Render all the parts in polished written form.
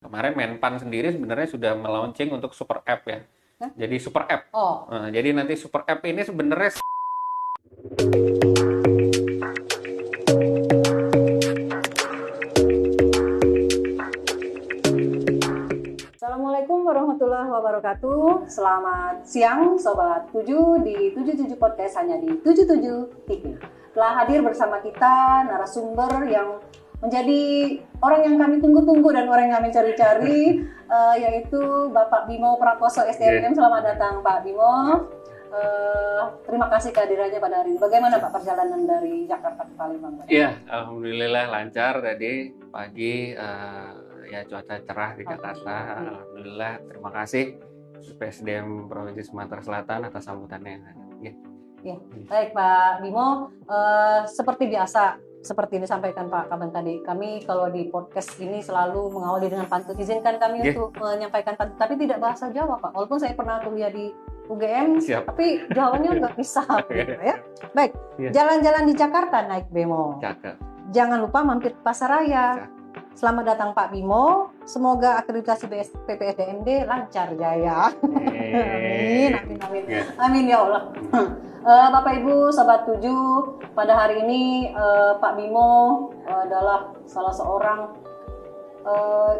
Kemarin Menpan sendiri sebenarnya sudah melaunching untuk super app ya. Hah? Jadi super app. Oh, Jadi nanti super app ini sebenarnya Assalamualaikum warahmatullahi wabarakatuh. Selamat siang Sobat 7 di 77 Podcast hanya di 77 TV. Telah hadir bersama kita narasumber yang menjadi orang yang kami tunggu-tunggu dan orang yang kami cari-cari, yaitu Bapak Bimo Prakoso SDMM. Selamat datang Pak Bimo. Terima kasih kehadirannya pada hari ini. Bagaimana Pak perjalanan dari Jakarta ke Palembang? Iya, alhamdulillah lancar tadi pagi. Ya cuaca cerah di Jakarta. Alhamdulillah, terima kasih PSDM Provinsi Sumatera Selatan atas sambutannya. Ya, baik Pak Bimo. Seperti biasa, seperti disampaikan Pak Kaban tadi, kami kalau di podcast ini selalu mengawali dengan pantun. Izinkan kami untuk menyampaikan pantun, tapi tidak bahasa Jawa Pak. Walaupun saya pernah kuliah di UGM, tapi Jawanya nggak bisa. Gitu, ya. Baik, jalan-jalan di Jakarta naik bemo. Jangan lupa mampir ke Pasaraya. Selamat datang Pak Bimo. Semoga akreditasi PPSDMD lancar jaya. Amin, amin, amin. Amin ya Allah. Bapak Ibu Sobat 7, pada hari ini Pak Bimo adalah salah seorang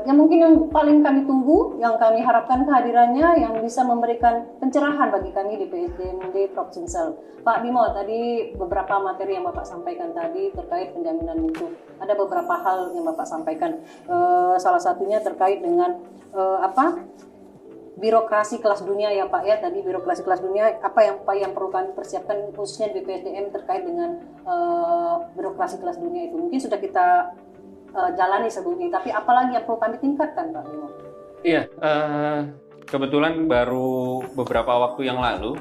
yang mungkin yang paling kami tunggu, yang kami harapkan kehadirannya, yang bisa memberikan pencerahan bagi kami di PSDMD Prof Sumsel. Pak Bimo, tadi beberapa materi yang Bapak sampaikan tadi terkait penjaminan mutu. Ada beberapa hal yang Bapak sampaikan. Salah satunya terkait dengan birokrasi kelas dunia ya Pak ya. Tadi birokrasi kelas dunia, apa yang perlu kami persiapkan khususnya di PSDM terkait dengan birokrasi kelas dunia itu. Mungkin sudah kita jalani sebelumnya, tapi apalagi yang perlu kami tingkatkan Pak Bimo? Iya, kebetulan baru beberapa waktu yang lalu,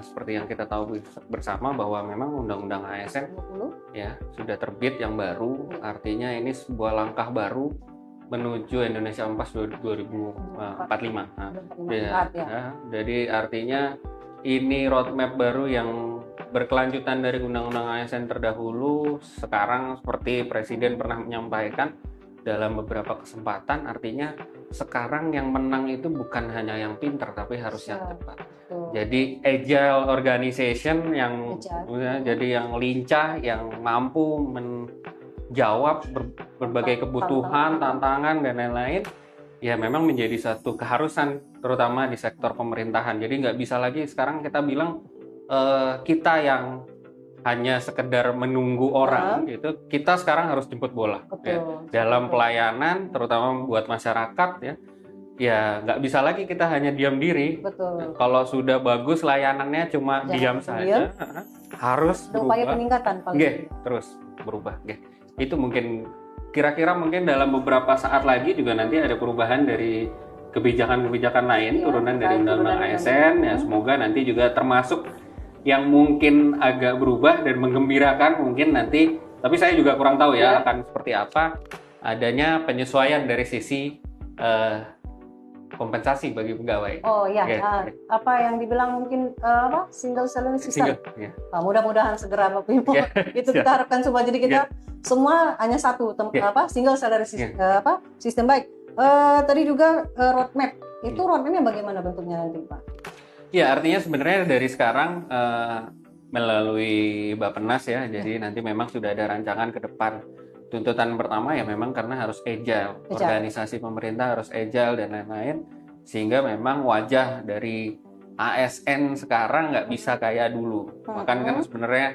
seperti yang kita tahu bersama bahwa memang Undang-Undang ASN ya sudah terbit yang baru, artinya ini sebuah langkah baru menuju Indonesia Emas 2045. Jadi artinya ini roadmap baru yang berkelanjutan dari Undang-Undang ASN terdahulu. Sekarang seperti Presiden pernah menyampaikan dalam beberapa kesempatan, artinya sekarang yang menang itu bukan hanya yang pintar tapi harus yang cepat. Jadi agile organization yang jadi yang lincah, yang mampu menjawab berbagai kebutuhan, tantangan dan lain-lain. Ya memang menjadi satu keharusan terutama di sektor pemerintahan. Jadi nggak bisa lagi sekarang kita bilang kita yang hanya sekedar menunggu orang gitu, kita sekarang harus jemput bola ya. Dalam pelayanan terutama buat masyarakat ya nggak bisa lagi kita hanya diam diri. Kalau sudah bagus layanannya cuma diam saja, harus berubah. Upaya peningkatan terus berubah. Itu mungkin kira-kira mungkin dalam beberapa saat lagi juga nanti ada perubahan dari kebijakan-kebijakan lain, turunan dari Undang-Undang ASN ya, semoga nanti juga termasuk yang mungkin agak berubah dan menggembirakan mungkin nanti, tapi saya juga kurang tahu ya akan seperti apa, adanya penyesuaian dari sisi kompensasi bagi pegawai. Apa yang dibilang mungkin single salary system. Mudah-mudahan segera Bapak Bimo itu kita harapkan semua, jadi kita semua hanya satu single salary system. Sistem baik. Tadi juga roadmap. Itu roadmapnya bagaimana bentuknya nanti Pak? Ya, artinya sebenarnya dari sekarang melalui Bappenas ya, jadi nanti memang sudah ada rancangan ke depan. Tuntutan pertama ya memang karena harus agile. Organisasi pemerintah harus agile dan lain-lain, sehingga memang wajah dari ASN sekarang nggak bisa kayak dulu. Bahkan kan sebenarnya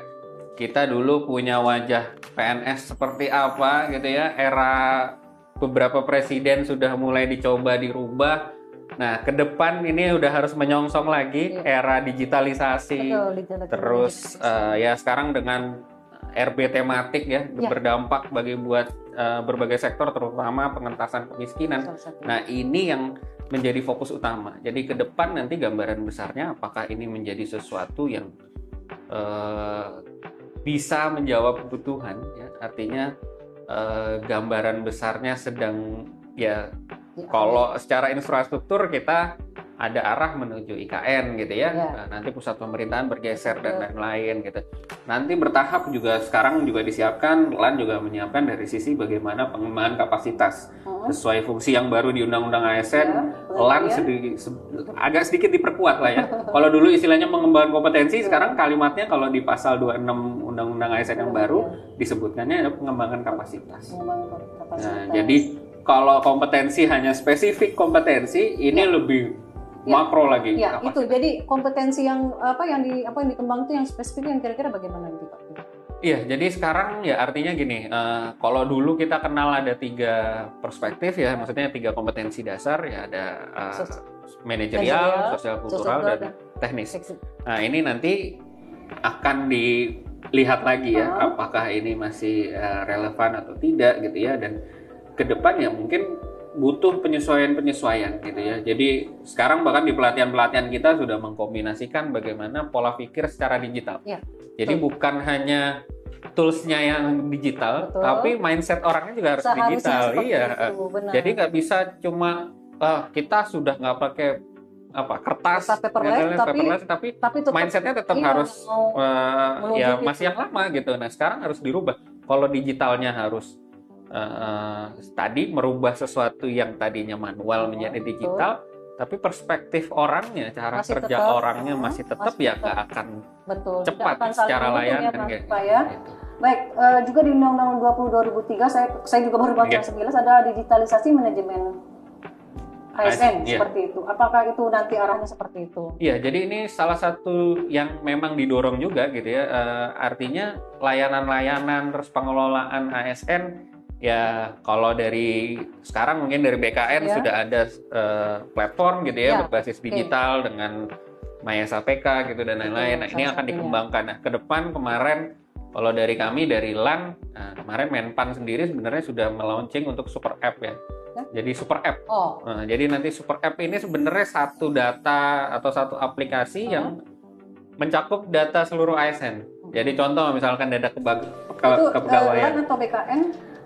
kita dulu punya wajah PNS seperti apa gitu ya, era beberapa presiden sudah mulai dicoba dirubah. Nah, ke depan ini udah harus menyongsong lagi era digitalisasi. Terus ya sekarang dengan RB tematik ya berdampak buat berbagai sektor, terutama pengentasan kemiskinan. Nah, ini yang menjadi fokus utama. Jadi ke depan nanti gambaran besarnya apakah ini menjadi sesuatu yang bisa menjawab kebutuhan ya. Artinya gambaran besarnya sedang kalau secara infrastruktur kita ada arah menuju IKN gitu ya. Ya. Nah, nanti pusat pemerintahan bergeser dan lain-lain gitu. Nanti bertahap juga sekarang juga disiapkan, LAN juga menyiapkan dari sisi bagaimana pengembangan kapasitas sesuai fungsi yang baru di Undang-Undang ASN. LAN agak sedikit diperkuat lah ya. Kalau dulu istilahnya mengembangkan kompetensi, sekarang kalimatnya kalau di pasal 26 Undang-Undang ASN yang baru disebutkannya ada pengembangan kapasitas. Nah, jadi kalau kompetensi hanya spesifik kompetensi, ini lebih makro lagi. Ya, itu. Jadi kompetensi yang yang dikembang itu yang spesifik yang kira-kira bagaimana nanti Pak? Iya, jadi sekarang ya artinya gini, kalau dulu kita kenal ada 3 perspektif ya, maksudnya 3 kompetensi dasar ya, ada manajerial, sosial kultural, dan teknis. Nah, ini nanti akan dilihat lagi ya, apakah ini masih relevan atau tidak gitu ya, dan ke depan ya mungkin butuh penyesuaian gitu ya. Jadi sekarang bahkan di pelatihan-pelatihan kita sudah mengkombinasikan bagaimana pola pikir secara digital. Ya, jadi bukan hanya toolsnya yang digital, tapi mindset orangnya juga harus digital. Iya. Jadi nggak bisa cuma kita sudah nggak pakai kertas paperless, tapi mindsetnya tetap harus ya masih yang lama gitu. Nah sekarang harus dirubah. Kalau digitalnya harus tadi merubah sesuatu yang tadinya manual menjadi digital, tapi perspektif orangnya, cara masih kerja orangnya masih tetap ya nggak akan cepat secara layanan gitu. Baik, juga di Undang-Undang 20 2003 saya juga baru baca sekilas ada digitalisasi manajemen ASN seperti itu. Apakah itu nanti arahnya seperti itu? Iya, jadi ini salah satu yang memang didorong juga gitu ya. Artinya layanan-layanan terus pengelolaan ASN ya, kalau dari sekarang mungkin dari BKN sudah ada platform gitu ya berbasis digital dengan MySAPK gitu dan lain-lain. Nah, ini akan dikembangkan. Nah, ke depan kemarin kalau dari kami dari LAN, kemarin Menpan sendiri sebenarnya sudah melaunching untuk super app ya. Jadi super app. Nah, jadi nanti super app ini sebenarnya satu data atau satu aplikasi yang mencakup data seluruh ASN. Jadi contoh misalkan data kepegawaian atau BKN.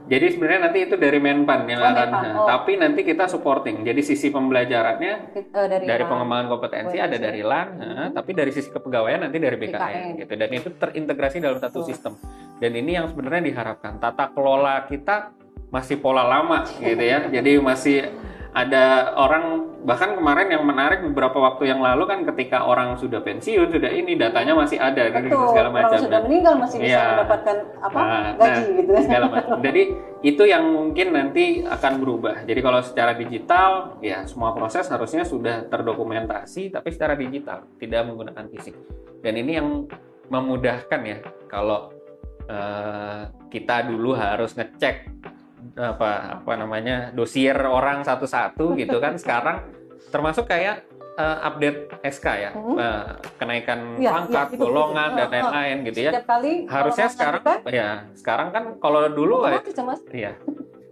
Jadi sebenarnya nanti itu dari Menpan yang akan, tapi nanti kita supporting. Jadi sisi pembelajarannya dari pengembangan kompetensi ada dari LAN, tapi dari sisi kepegawaian nanti dari BKN gitu. Dan itu terintegrasi dalam satu sistem. Dan ini yang sebenarnya diharapkan. Tata kelola kita masih pola lama gitu ya. Jadi masih ada orang, bahkan kemarin yang menarik beberapa waktu yang lalu kan ketika orang sudah pensiun, sudah ini datanya masih ada gitu segala macam. Orang sudah meninggal masih bisa mendapatkan gaji gitu segala macam. Jadi itu yang mungkin nanti akan berubah. Jadi kalau secara digital ya semua proses harusnya sudah terdokumentasi tapi secara digital, tidak menggunakan fisik. Dan ini yang memudahkan ya kalau kita dulu harus ngecek dosier orang satu-satu gitu kan. Sekarang termasuk kayak update SK ya, kenaikan pangkat, golongan dan lain-lain gitu ya. Harusnya sekarang kan kalau dulu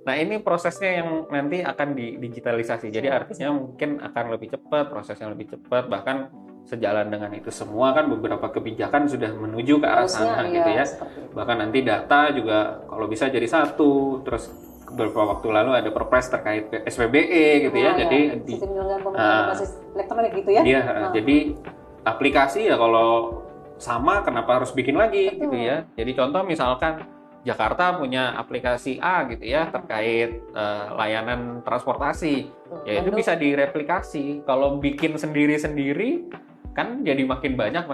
nah ini prosesnya yang nanti akan digitalisasi. Jadi artinya mungkin akan lebih cepat, prosesnya lebih cepat, bahkan sejalan dengan itu semua kan beberapa kebijakan sudah menuju ke arah sana gitu ya. Bahkan nanti data juga kalau bisa jadi satu, terus beberapa waktu lalu ada perpres terkait SPBE gitu ya. Jadi basis elektronik gitu ya. Iya, jadi aplikasi ya kalau sama kenapa harus bikin lagi gitu ya. Jadi contoh misalkan Jakarta punya aplikasi A gitu ya terkait layanan transportasi. Ya itu bisa direplikasi. Kalau bikin sendiri-sendiri kan jadi makin banyak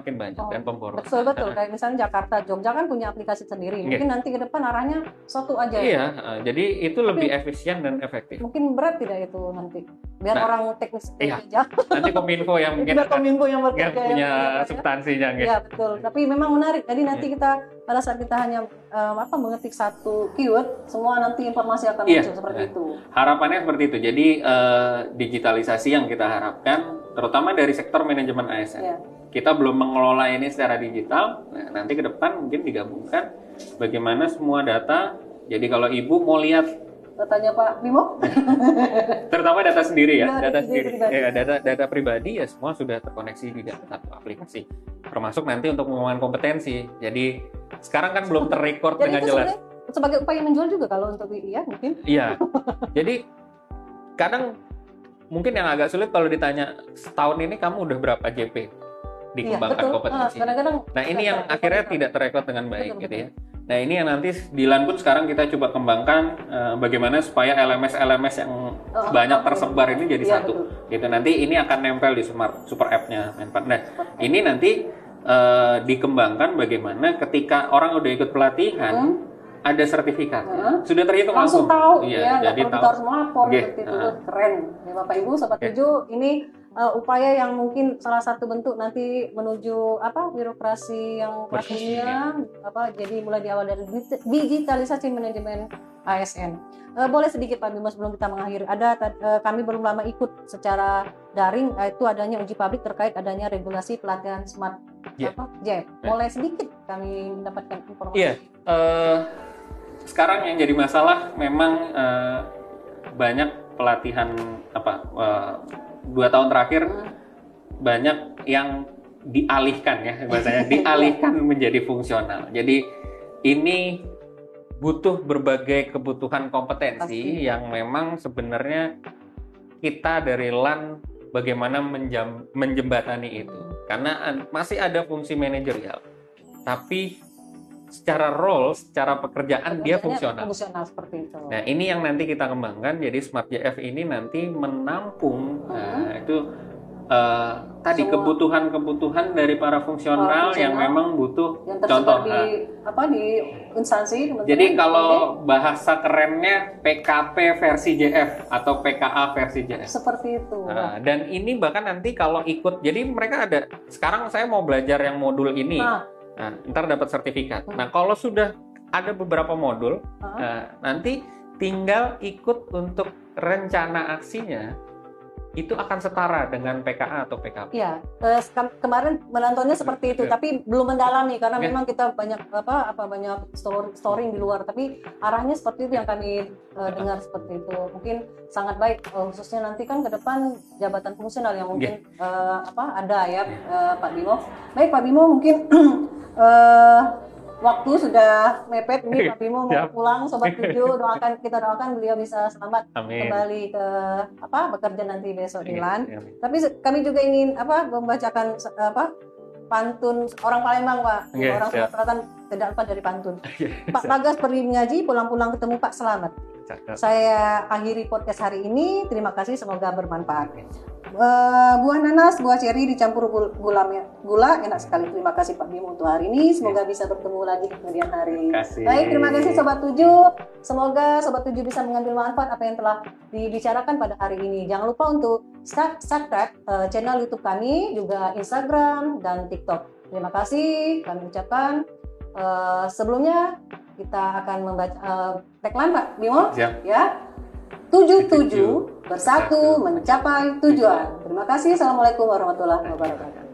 dan pemborosan. Betul. Kayak misalnya Jakarta, Jogja kan punya aplikasi sendiri. Mungkin nanti ke depan arahnya satu aja. Iya, jadi itu lebih efisien dan efektif. Mungkin berat tidak itu nanti? Biar orang teknis aja. Nanti Kominfo yang mungkin punya substansinya. Iya, betul. Tapi memang menarik. Jadi nanti kita pada saat kita hanya mengetik satu keyword, semua nanti informasi akan muncul seperti itu. Harapannya seperti itu. Jadi digitalisasi yang kita harapkan terutama dari sektor manajemen ASN. Kita belum mengelola ini secara digital. Nah, nanti ke depan mungkin digabungkan bagaimana semua data. Jadi kalau Ibu mau lihat datanya Pak Bimo, terutama data sendiri ya, data pribadi ya semua sudah terkoneksi di satu aplikasi. Termasuk nanti untuk pengembangan kompetensi. Jadi sekarang kan belum terrecord dengan jelas. Sebagai upaya menjual juga kalau untuk WI ya mungkin. Iya. Jadi kadang mungkin yang agak sulit kalau ditanya setahun ini kamu udah berapa JP dikembangkan kompetensi. Nah ini yang akhirnya tidak terekod dengan baik gitu ya. Nah ini yang nanti di Lanput sekarang kita coba kembangkan bagaimana supaya LMS yang banyak tersebar ini jadi satu. Gitu nanti ini akan nempel di super app-nya Menpad. Nah ini nanti dikembangkan bagaimana ketika orang udah ikut pelatihan ada sertifikatnya, sudah terhitung langsung tahu, ya, jadi tahu. Harus melapor seperti itu, keren. Ya Bapak Ibu, Sobat Tujuh, ini upaya yang mungkin salah satu bentuk nanti menuju birokrasi yang kelas dunia, jadi mulai di awal dari digitalisasi manajemen ASN. Boleh sedikit Pak Bimo sebelum kita mengakhiri, kami belum lama ikut secara daring, itu adanya uji publik terkait adanya regulasi pelatihan smart JEP. Boleh sedikit kami mendapatkan informasi? Sekarang yang jadi masalah memang banyak pelatihan 2 tahun terakhir banyak yang dialihkan ya bahasanya dialihkan menjadi fungsional. Jadi ini butuh berbagai kebutuhan kompetensi yang memang sebenarnya kita dari LAN bagaimana menjembatani itu karena masih ada fungsi manajerial tapi secara role, secara pekerjaan dia fungsional seperti itu. Nah ini yang nanti kita kembangkan. Jadi Smart JF ini nanti menampung tadi kebutuhan dari para fungsional yang memang butuh yang contoh di instansi. Jadi kalau bahasa kerennya PKP versi JF atau PKA versi JF. Seperti itu. Dan ini bahkan nanti kalau ikut, jadi mereka ada. Sekarang saya mau belajar yang modul ini. Nah, ntar dapat sertifikat. Nah, kalau sudah ada beberapa modul, nanti tinggal ikut untuk rencana aksinya, itu akan setara dengan PKA atau PKP. Iya, kemarin menontonnya seperti itu, tapi belum mendalami karena memang kita banyak banyak storing di luar, tapi arahnya seperti itu yang kami dengar seperti itu. Mungkin sangat baik, khususnya nanti kan ke depan jabatan fungsional yang mungkin ada ya, Pak Bimo. Baik Pak Bimo, mungkin waktu sudah mepet nih, Pak Bimo mau pulang. Sobat Tujuh, kita doakan beliau bisa selamat kembali ke bekerja nanti besok di LAN. Tapi kami juga ingin membacakan pantun orang Palembang, Pak. Orang Sumatera Selatan tidak lupa dari pantun. Pak Bagas pergi mengaji, pulang-pulang ketemu Pak selamat. Saya akhiri podcast hari ini. Terima kasih, semoga bermanfaat. Buah nanas, buah ceri dicampur gula, enak sekali. Terima kasih Pak Bimo untuk hari ini. Semoga bisa bertemu lagi di kemudian hari. Baik, terima kasih Sobat Tujuh. Semoga Sobat Tujuh bisa mengambil manfaat apa yang telah dibicarakan pada hari ini. Jangan lupa untuk subscribe channel YouTube kami, juga Instagram dan TikTok. Terima kasih kami ucapkan. Sebelumnya kita akan membaca tagline Pak Bimo. Ya. 77 bersatu mencapai tujuan. Terima kasih. Assalamualaikum warahmatullahi wabarakatuh.